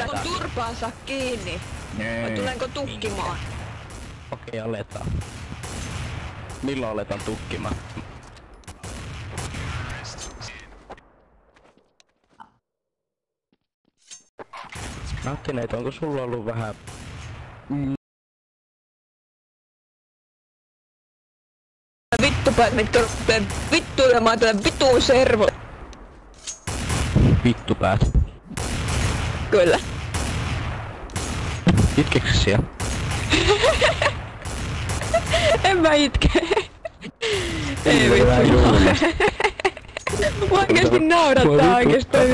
Mun turpaansa kiinni. Vai tulenko tukkimaan? Okei, aletaan. Milloin aletaan tukkimaan? Mä ajattelin, että onko sulla ollut vähän... Vittupäät, mitkä rupee vittuilemaan tätä vituun servo. Vittupäät? Kyllä. Itkeksä siellä? En mä itke. Ei vittu. Mua oikeesti naurattaa oikeastaan.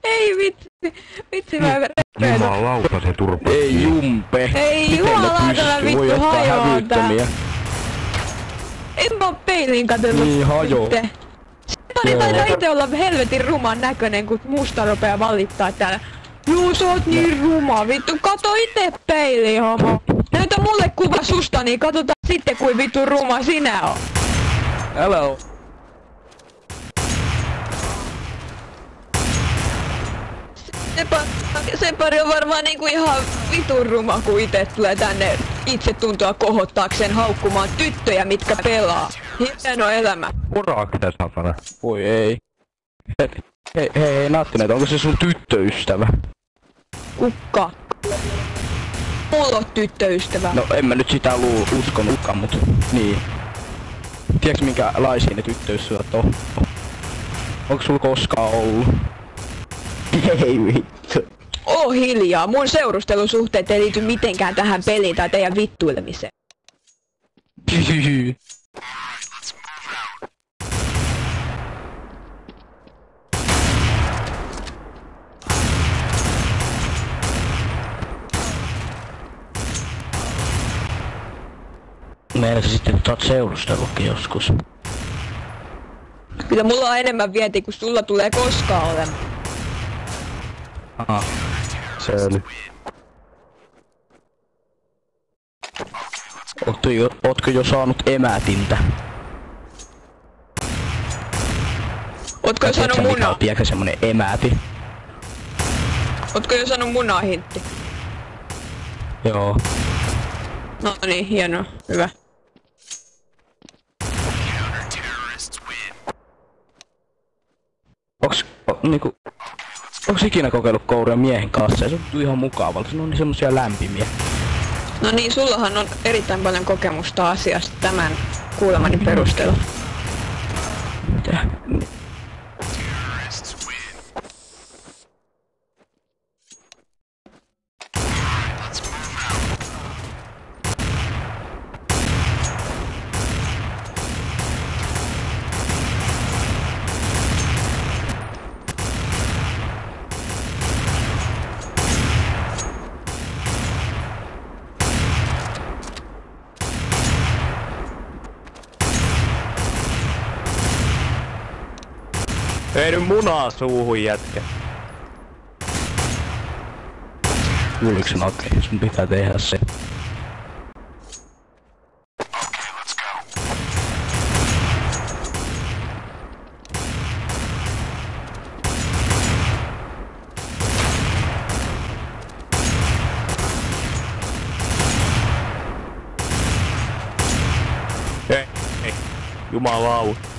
Ei vitsi. Vitsi mä repeän. Jumalauta se turpa. Ei jumpe. Ei jumalauta mä vittu hajoaa tää. En mä oo peiliin katsellut. Niin hajo. Separi taitaa ite olla helvetin ruman näkönen, kun musta rupee valittaa täällä. Juu, sä oot niin ruma, vittu, kato ite peiliin, homo. Näytä mulle kuva susta, niin katsotaan sitten kuin vittu ruma sinä oot. Hello. Separi on varmaan niinku ihan vitun ruma, kun ite tulee tänne itsetuntoa kohottaakseen haukkumaan tyttöjä, mitkä pelaa. Hieno elämä. Uraako tää satana? Voi ei. Hei Nattinen, onko se sun tyttöystävä? Kukka. Mulla on tyttöystävä. No en mä nyt sitä uskonutkaan, mut niin. Tiedätkö minkälaisia ne tyttöystävät on? Onko sulla koskaan ollut? Ei vittu. Oo hiljaa, mun seurustelusuhteet ei liity mitenkään tähän peliin tai teidän vittuilemiseen. Meillä sitten oot seurustellutkin joskus. Kyllä mulla on enemmän vientiä kuin sulla tulee koskaan olemaan. Aha. Selvä. Ootko jo saanut emätintä? Ootko jo saanut munaa? Tiedätkö semmonen emäti? Ootko jo saanut munaa hintti? Joo. No niin, hienoa. Hyvä. Onks ikinä kokeillut kouria miehen kanssa? Ja se tuntuu ihan mukavalta. Se on niin semmosia lämpimiä. No niin, sullahan on erittäin paljon kokemusta asiasta tämän kuulemani perusteella. Mitä? Ei nyt munaa suuhun jätkä. Kuuliks sen okei? Sun pitää tehdä se. Ei. Jumalauta.